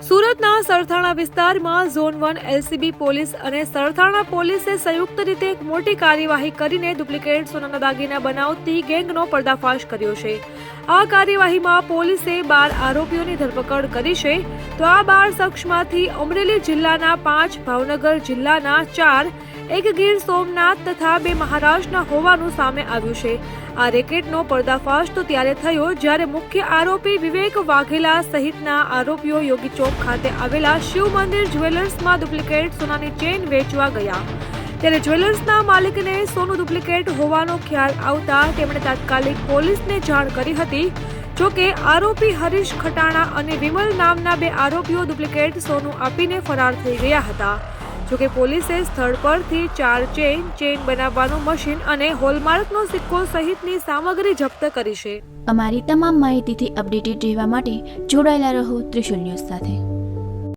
સુરતના સરથાણા વિસ્તારમાં zone 1 LCB police અને સરથાણા પોલીસે સંયુક્ત રીતે એક મોટી કાર્યવાહી કરીને ડુપ્લિકેટ સોનાના દાગીના બનાવતી ગેંગનો પર્દાફાશ કર્યો છે। આ કાર્યવાહીમાં પોલીસે 12 આરોપીઓની ધરપકડ કરી છે। તો આ 12 શખ્સમાંથી અમરેલી જિલ્લાના 5, ભાવનગર જિલ્લાના 4, એક ગીર સોમનાથ તથા 2 મહારાષ્ટ્રના હોવાનું સામે આવ્યું છે। આ રેકેટનો પર્દાફાશ તો ત્યારે થયો જ્યારે મુખ્ય આરોપી વિવેક વાઘેલા સહિતના આરોપીઓ યોગી ચોક ખાતે આવેલા શિવ મંદિર જ્વેલર્સમાં ડુપ્લિકેટ સોનાની ચેઇન વેચવા ગયા। ત્યારે જ્વેલર્સના માલિકને સોનું ડુપ્લિકેટ હોવાનો ખ્યાલ આવતા તેમણે તાત્કાલિક પોલીસને જાણ કરી હતી। જોકે આરોપી હરીશ ખટાણા અને વિમલ નામના 2 આરોપીઓ ડુપ્લિકેટ સોનું આપીને ફરાર થઈ ગયા હતા। જોકે પોલીસે સ્થળ પરથી 4 ચેઇન બનાવવાનું મશીન અને હોલમાર્કનો સિક્કો સહિતની સામગ્રી જપ્ત કરી છે। અમારી તમામ માહિતીથી અપડેટેડ રહેવા માટે જોડાયેલા રહો ત્રિશુલ ન્યૂઝ સાથે।